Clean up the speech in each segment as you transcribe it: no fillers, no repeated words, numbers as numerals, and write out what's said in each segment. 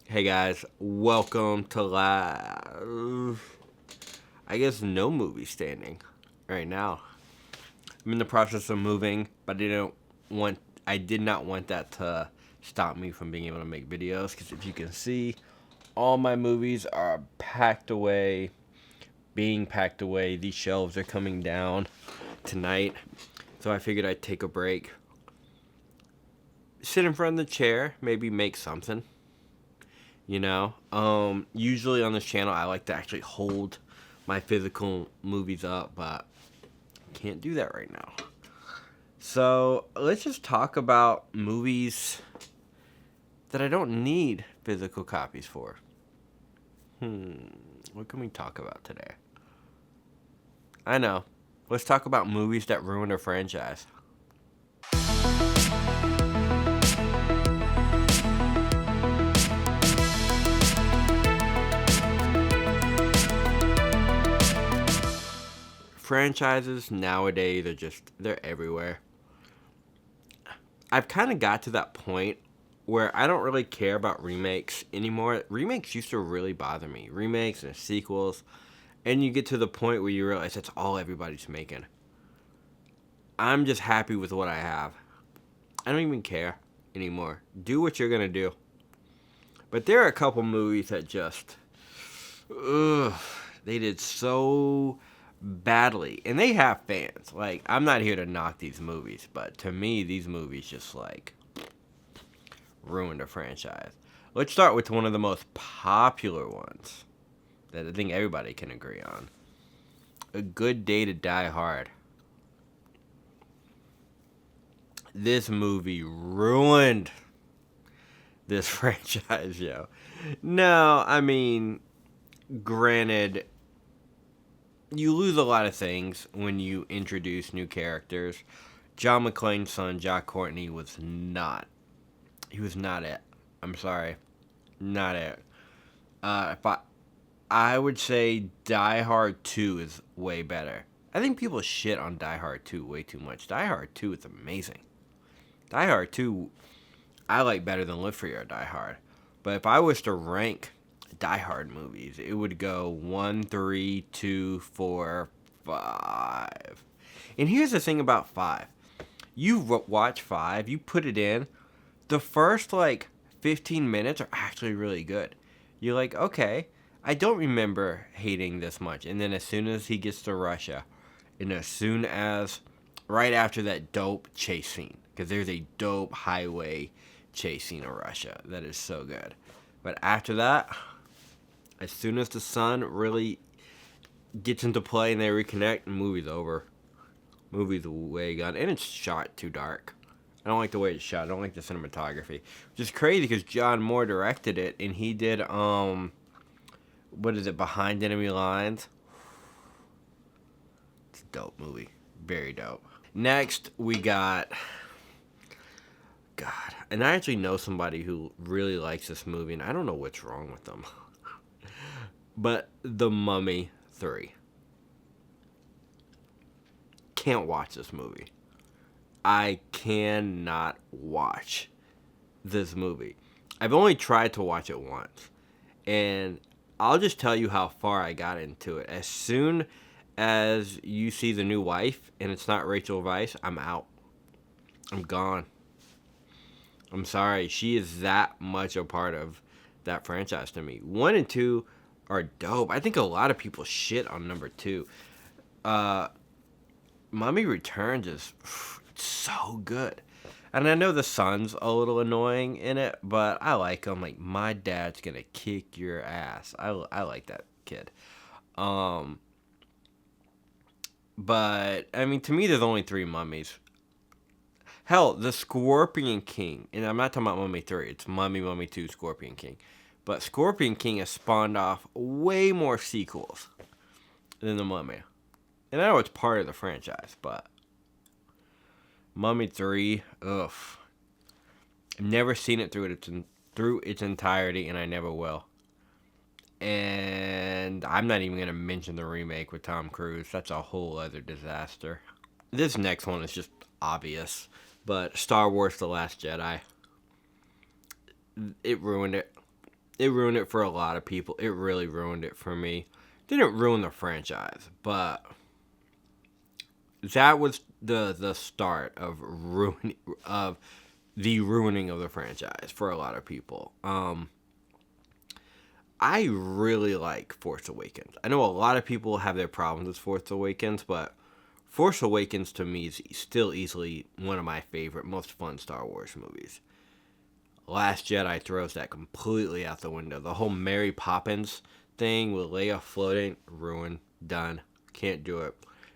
Hey guys, welcome to I guess no movie standing right now. I'm in the process of moving, but I did not want that to stop me from being able to make videos because if you can see, all my movies are packed away, being packed away. These shelves are coming down tonight, so I figured I'd take a break, sit in front of the chair, maybe make something. Usually on this channel, I like to actually hold my physical movies up, but can't do that right now. So let's just talk about movies that I don't need physical copies for. What can we talk about today? I know. Let's talk about movies that ruined a franchise. Franchises nowadays they're everywhere. I've kind of got to that point where I don't really care about remakes anymore. Remakes used to really bother me. Remakes and sequels. And you get to the point where you realize that's all everybody's making. I'm just happy with what I have. I don't even care anymore. Do what you're going to do. But there are a couple movies that just, ugh, they did so badly. And they have fans. Like, I'm not here to knock these movies, but to me, these movies just, like, ruined a franchise. Let's start with one of the most popular ones that I think everybody can agree on. A Good Day to Die Hard. This movie ruined this franchise, yo. No, I mean, granted, you lose a lot of things when you introduce new characters. John McClane's son, Jack Courtney, was not. He was not it. I'm sorry. Not it. If I would say Die Hard 2 is way better. I think people shit on Die Hard 2 way too much. Die Hard 2 is amazing. Die Hard 2, I like better than Live Free or Die Hard. But if I was to rank Die Hard movies, it would go 1, 3, 2, 4, 5. And here's the thing about 5. You watch 5, you put it in, the first, 15 minutes are actually really good. You're like, okay, I don't remember hating this much. And then as soon as he gets to Russia, and as soon as, right after that dope chase scene, because there's a dope highway chase scene in Russia that is so good. But after that, as soon as the sun really gets into play and they reconnect, the movie's over. Movie's way gone. And it's shot too dark. I don't like the way it's shot. I don't like the cinematography. Which is crazy because John Moore directed it and he did, what is it, Behind Enemy Lines? It's a dope movie. Very dope. Next, we got, God, and I actually know somebody who really likes this movie, and I don't know what's wrong with them. But The Mummy 3. Can't watch this movie. I cannot watch this movie. I've only tried to watch it once. And I'll just tell you how far I got into it. As soon as you see the new wife and it's not Rachel Weisz, I'm out. I'm gone. I'm sorry. She is that much a part of that franchise to me. 1 and 2 are dope. I think a lot of people shit on number 2. Mummy Returns is so good. And I know the son's a little annoying in it, but I like him. Like, my dad's gonna kick your ass. I like that kid. But, I mean, to me, there's only 3 mummies. Hell, the Scorpion King, and I'm not talking about Mummy 3, it's Mummy, Mummy 2, Scorpion King. But Scorpion King has spawned off way more sequels than the Mummy. And I know it's part of the franchise, but Mummy 3, ugh. I've never seen it through its entirety, and I never will. And I'm not even going to mention the remake with Tom Cruise. That's a whole other disaster. This next one is just obvious, but Star Wars The Last Jedi, it ruined it. It ruined it for a lot of people. It really ruined it for me. Didn't ruin the franchise, but that was the start of the ruining of the franchise for a lot of people. I really like Force Awakens. I know a lot of people have their problems with Force Awakens, but Force Awakens to me is still easily one of my favorite, most fun Star Wars movies. Last Jedi throws that completely out the window. The whole Mary Poppins thing with Leia floating, ruined, done. Can't do it.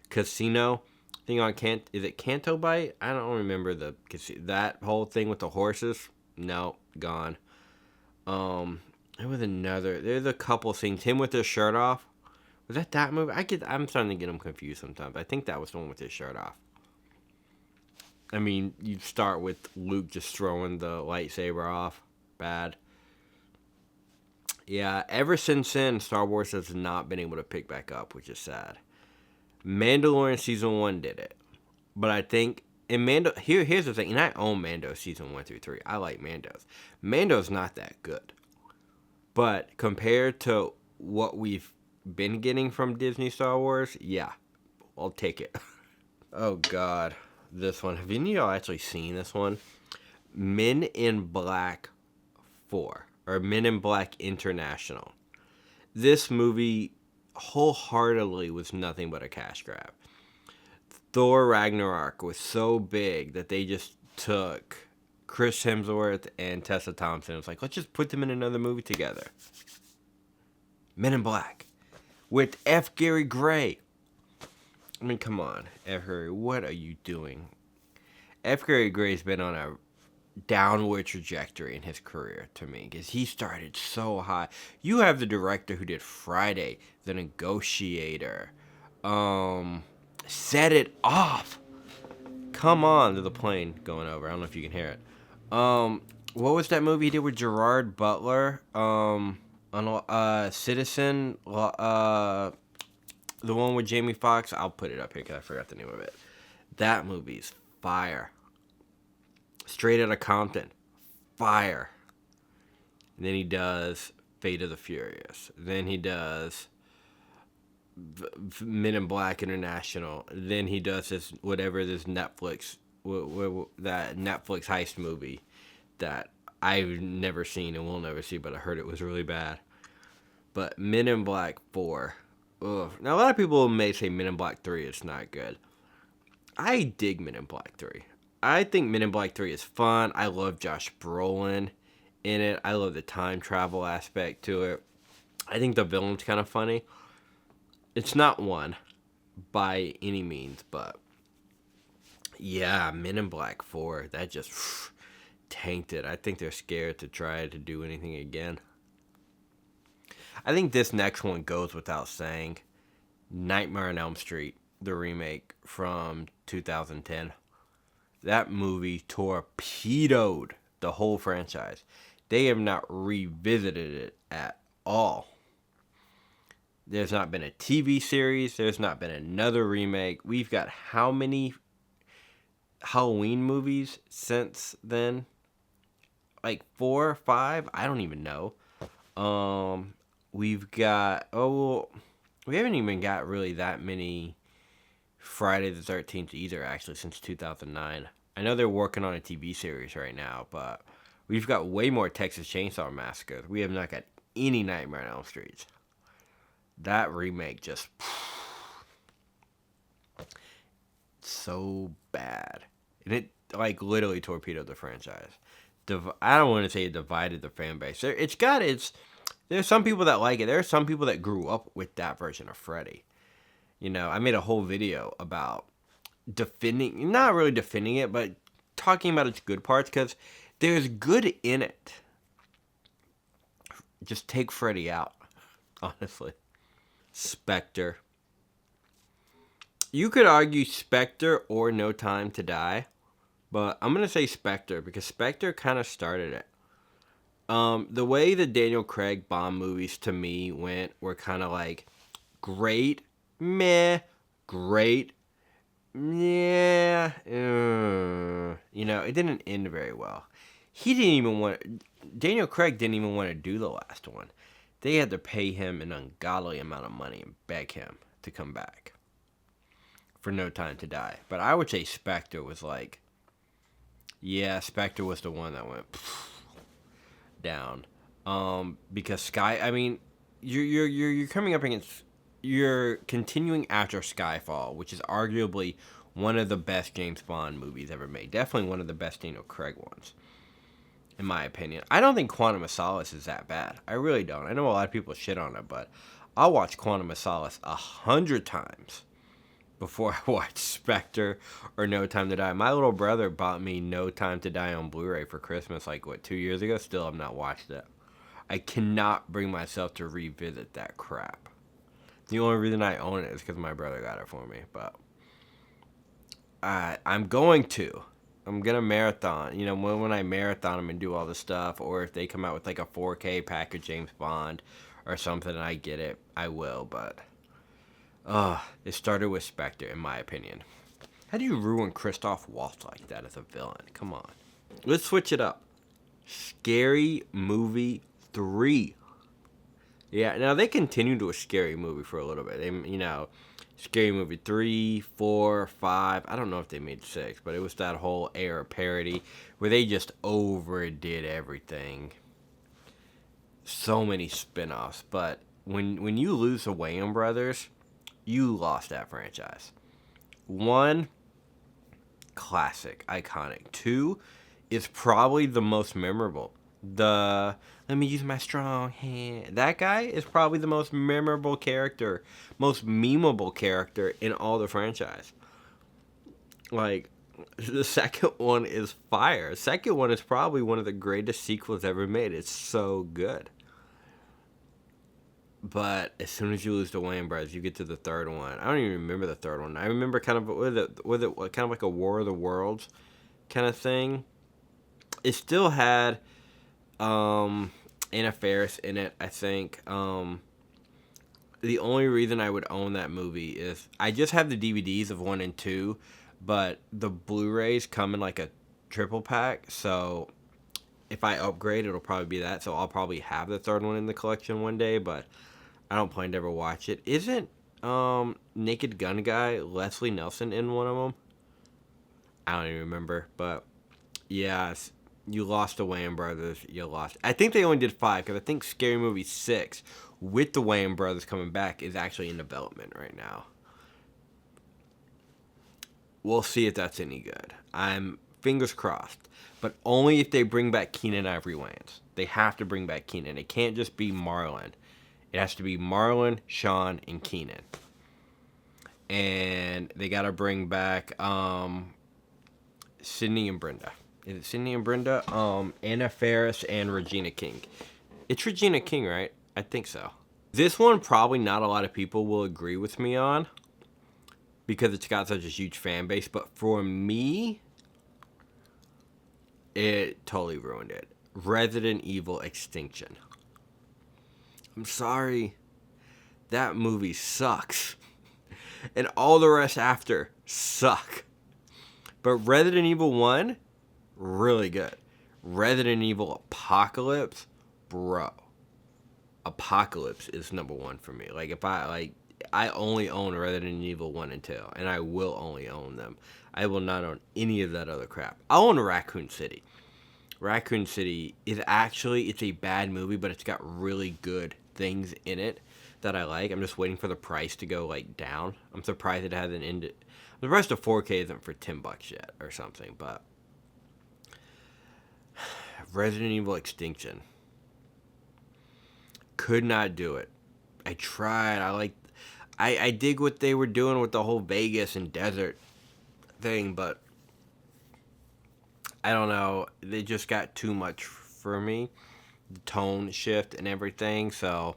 Casino thing on is it Canto Bite? I don't remember that whole thing with the horses. No, gone. There was another. There's a couple things. Him with his shirt off. Was that movie? I'm starting to get them confused sometimes. I think that was the one with his shirt off. I mean, you start with Luke just throwing the lightsaber off. Bad. Yeah, ever since then, Star Wars has not been able to pick back up, which is sad. Mandalorian Season 1 did it. But I think, here's the thing, and I own Mando Season 1 through 3. I like Mando's. Mando's not that good. But compared to what we've been getting from Disney Star Wars, yeah, I'll take it. Oh, God. This one. Have any of y'all actually seen this one? Men in Black 4. Or Men in Black International. This movie wholeheartedly was nothing but a cash grab. Thor Ragnarok was so big that they just took Chris Hemsworth and Tessa Thompson. It was like, let's just put them in another movie together. Men in Black. With F. Gary Gray. I mean, come on, F. Gary, what are you doing? F. Gary Gray's been on a downward trajectory in his career to me because he started so high. You have the director who did Friday, The Negotiator, Set It Off. Come on, to the plane going over. I don't know if you can hear it. What was that movie he did with Gerard Butler? Citizen. The one with Jamie Foxx. I'll put it up here because I forgot the name of it. That movie's fire. Straight Outta Compton. Fire. And then he does Fate of the Furious. Then he does Men in Black International. Then he does this Netflix that Netflix heist movie that I've never seen and will never see, but I heard it was really bad. But Men in Black 4. Ugh. Now a lot of people may say Men in Black 3 is not good. I dig Men in Black 3. I think Men in Black 3 is fun. I love Josh Brolin in it. I love the time travel aspect to it. I think the villain's kind of funny. It's not one by any means, but yeah, Men in Black 4, that just tanked it. I think they're scared to try to do anything again. I think this next one goes without saying. Nightmare on Elm Street, the remake from 2010. That movie torpedoed the whole franchise. They have not revisited it at all. There's not been a TV series. There's not been another remake. We've got how many Halloween movies since then? Like 4 or 5? I don't even know. We've got... we haven't even got really that many Friday the 13th either, actually, since 2009. I know they're working on a TV series right now, but we've got way more Texas Chainsaw Massacres. We have not got any Nightmare on Elm Street. That remake just... so bad. And it, like, literally torpedoed the franchise. I don't want to say it divided the fan base. There's some people that like it. There are some people that grew up with that version of Freddy. You know, I made a whole video about not really defending it, but talking about its good parts, because there's good in it. Just take Freddy out, honestly. Spectre. You could argue Spectre or No Time to Die, but I'm going to say Spectre, because Spectre kind of started it. The way the Daniel Craig Bond movies to me were kind of like great, meh, great, yeah, you know, it didn't end very well. He didn't even want. Daniel Craig didn't even want to do the last one. They had to pay him an ungodly amount of money and beg him to come back for No Time to Die. But I would say Spectre was like, yeah, Spectre was the one that went down. Because Sky, I mean, you're coming up against, you're continuing after Skyfall, which is arguably one of the best James Bond movies ever made. Definitely one of the best Daniel Craig ones, in my opinion. I don't think Quantum of Solace is that bad. I really don't. I know a lot of people shit on it, but I'll watch Quantum of Solace 100 times before I watch Spectre or No Time to Die. My little brother bought me No Time to Die on Blu-ray for Christmas, like, 2 years ago? Still have not watched it. I cannot bring myself to revisit that crap. The only reason I own it is because my brother got it for me, but I'm going to. I'm going to marathon. You know, when I marathon them and do all this stuff, or if they come out with like a 4K pack of James Bond or something and I get it, I will, but it started with Spectre, in my opinion. How do you ruin Christoph Waltz like that as a villain? Come on. Let's switch it up. Scary Movie 3. Yeah, now they continued with Scary Movie for a little bit. They, Scary Movie 3, 4, 5. I don't know if they made 6, but it was that whole era of parody where they just overdid everything. So many spin-offs, but when you lose the Wayans brothers, you lost that franchise. 1, classic, iconic. 2 is probably the most memorable. Let me use my strong hand. That guy is probably the most memorable character, most memeable character in all the franchise. Like, the second one is fire. The second one is probably one of the greatest sequels ever made. It's so good. But as soon as you lose the Wayans brothers, you get to the third one. I don't even remember the third one. I remember kind of with it kind of like a War of the Worlds kind of thing. It still had Anna Faris in it, I think. The only reason I would own that movie is I just have the DVDs of 1 and 2, but the Blu-rays come in like a triple pack, so if I upgrade, it'll probably be that. So I'll probably have the third one in the collection one day, but I don't plan to ever watch it. Isn't Naked Gun guy Leslie Nielsen in one of them? I don't even remember, but yeah, you lost the Wayans brothers. You lost. I think they only did 5 because I think Scary Movie 6 with the Wayans brothers coming back is actually in development right now. We'll see if that's any good. I'm fingers crossed, but only if they bring back Keenen Ivory Wayans. They have to bring back Keenen. It can't just be Marlon. It has to be Marlon, Sean, and Keenen. And they got to bring back Sydney and Brenda. Is it Sydney and Brenda? Anna Faris and Regina King. It's Regina King, right? I think so. This one probably not a lot of people will agree with me on because it's got such a huge fan base. But for me, it totally ruined it. Resident Evil Extinction. I'm sorry. That movie sucks. And all the rest after suck. But Resident Evil 1, really good. Resident Evil Apocalypse, bro. Apocalypse is number 1 for me. Like, if I only own Resident Evil 1 and 2, and I will only own them. I will not own any of that other crap. I'll own Raccoon City. Raccoon City is actually, it's a bad movie, but it's got really good things in it that I like. I'm just waiting for the price to go, like, down. I'm surprised it hasn't ended. The rest of 4K isn't for $10 yet or something, but Resident Evil Extinction. Could not do it. I tried. I dig what they were doing with the whole Vegas and desert thing, but I don't know. They just got too much for me. The tone shift and everything, so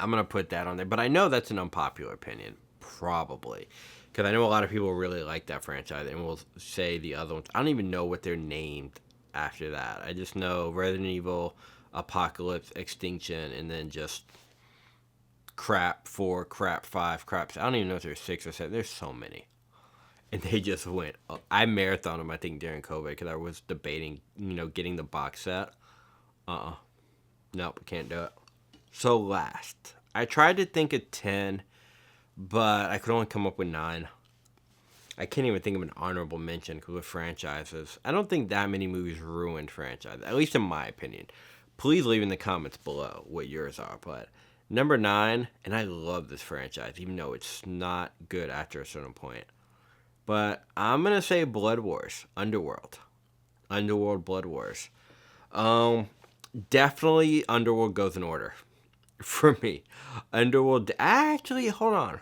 I'm going to put that on there. But I know that's an unpopular opinion, probably. Because I know a lot of people really like that franchise and will say the other ones. I don't even know what they're named after that. I just know Resident Evil, Apocalypse, Extinction, and then just Crap 4, Crap 5, Crap 6. I don't even know if there's 6 or 7. There's so many. and they just went. I marathoned them, I think, during COVID because I was debating, getting the box set. Nope, can't do it. So last, I tried to think of 10, but I could only come up with 9. I can't even think of an honorable mention because with franchises, I don't think that many movies ruined franchises, at least in my opinion. Please leave in the comments below what yours are. But number 9, and I love this franchise, even though it's not good after a certain point. But I'm gonna say Blood Wars, Underworld Blood Wars. Definitely Underworld goes in order for me. Underworld. Actually, hold on.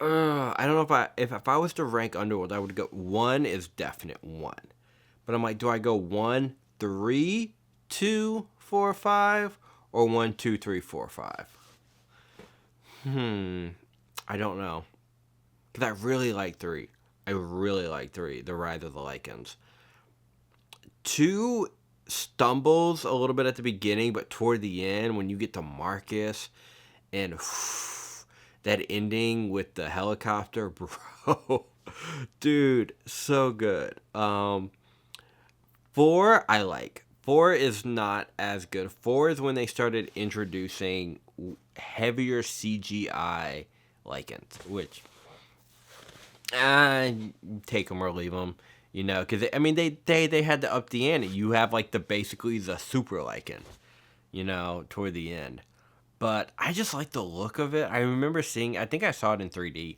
I don't know if I was to rank Underworld, I would go 1 is definite 1. But I'm like, do I go 1, 3, 2, 4, 5, or 1, 2, 3, 4, 5? I don't know. Because I really like 3. I really like 3, The Rise of the Lycans. 2 stumbles a little bit at the beginning, but toward the end, when you get to Marcus and that ending with the helicopter, bro. Dude, so good. 4, I like. 4 is not as good. 4 is when they started introducing heavier CGI Lycans, which take them or leave them, because I mean they had to up the ante. You have like basically the super Lycan, toward the end. But I just like the look of it. I remember seeing, I think I saw it in 3D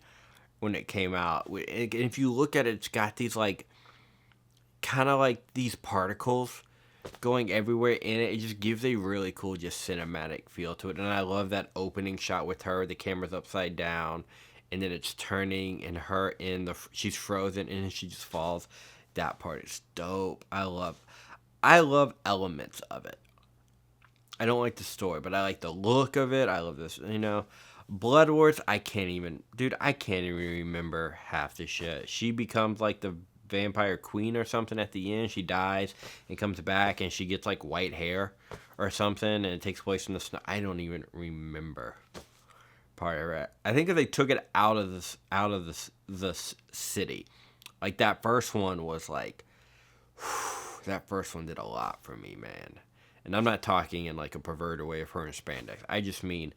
when it came out. And if you look at it, it's got these kind of like these particles going everywhere in it. It just gives a really cool, just cinematic feel to it. And I love that opening shot with her. The camera's upside down, and then it's turning, and she's frozen, and then she just falls. That part is dope. I love elements of it. I don't like the story, but I like the look of it. I love this, Blood Wars, I can't even remember half the shit. She becomes like the vampire queen or something at the end. She dies and comes back, and she gets like white hair or something, and it takes place in the snow. I don't even remember part of it. I think if they took it out of this city, like that first one was like, that first one did a lot for me, man. And I'm not talking in like a perverted way of her in spandex. I just mean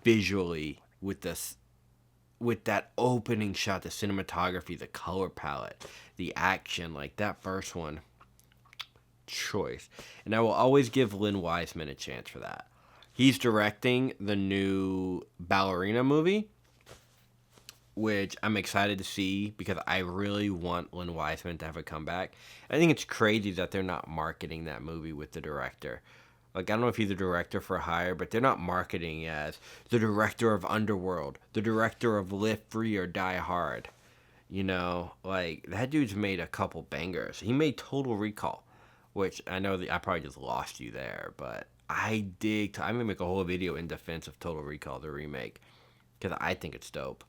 visually with that opening shot, the cinematography, the color palette, the action, like that first one, choice. And I will always give Lynn Wiseman a chance for that. He's directing the new Ballerina movie, which I'm excited to see because I really want Lynn Wiseman to have a comeback. I think it's crazy that they're not marketing that movie with the director. Like, I don't know if he's a director for hire, but they're not marketing as the director of Underworld, the director of Live Free or Die Hard. Like, that dude's made a couple bangers. He made Total Recall, which I know that I probably just lost you there, but I'm going to make a whole video in defense of Total Recall, the remake, because I think it's dope.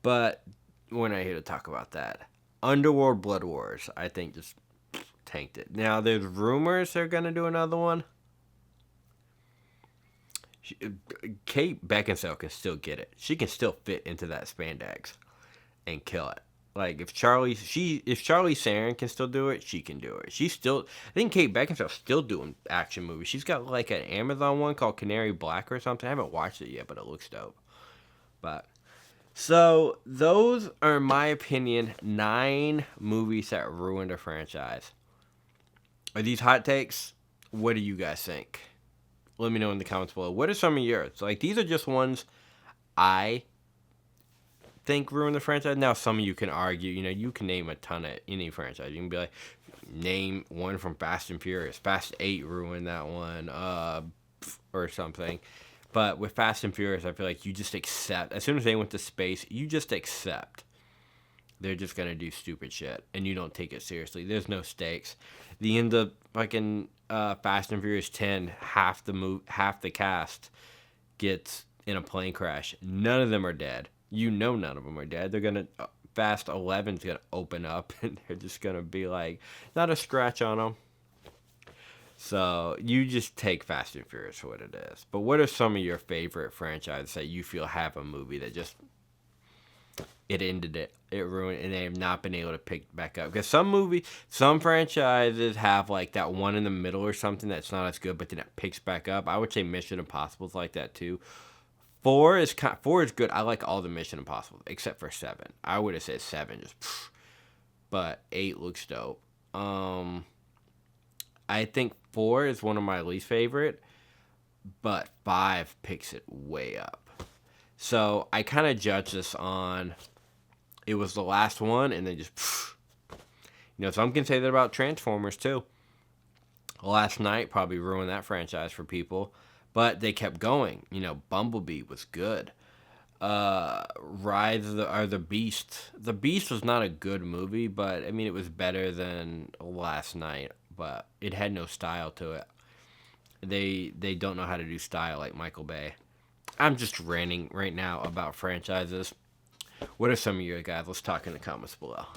But we're not here to talk about that. Underworld Blood Wars, I think, just tanked it. Now, there's rumors they're going to do another one. Kate Beckinsale can still get it. She can still fit into that spandex and kill it. Like, if Charlie Theron can still do it, she can do it. I think Kate Beckinsale's still doing action movies. She's got like an Amazon one called Canary Black or something. I haven't watched it yet, but it looks dope. So, those are, in my opinion, 9 movies that ruined a franchise. Are these hot takes? What do you guys think? Let me know in the comments below. What are some of yours? Like, these are just ones I think ruined the franchise. Now, some of you can argue, you can name a ton of any franchise. You can be like, name one from Fast and Furious. Fast 8 ruined that one, or something. But with Fast and Furious, I feel like you just accept. As soon as they went to space, you just accept. They're just going to do stupid shit. And you don't take it seriously. There's no stakes. The end of fucking Fast and Furious 10, half the cast gets in a plane crash. None of them are dead. None of them are dead. They're going to... Fast 11's going to open up. And they're just going to be like, not a scratch on them. So, you just take Fast and Furious for what it is. But what are some of your favorite franchises that you feel have a movie that just it ended it. It ruined, and they have not been able to pick back up. Because some franchises have like that one in the middle or something that's not as good, but then it picks back up. I would say Mission Impossible's like that too. Four is good. I like all the Mission Impossible except for 7. I would have said 7 just, but 8 looks dope. I think 4 is one of my least favorite, but 5 picks it way up. So I kind of judge this on it was the last one, and then just, some can say that about Transformers too. Last Night probably ruined that franchise for people, but they kept going. Bumblebee was good. Rise of the Beast. The Beast was not a good movie, but I mean it was better than Last Night, but it had no style to it. They don't know how to do style like Michael Bay. I'm just ranting right now about franchises. What are some of your guys? Let's talk in the comments below.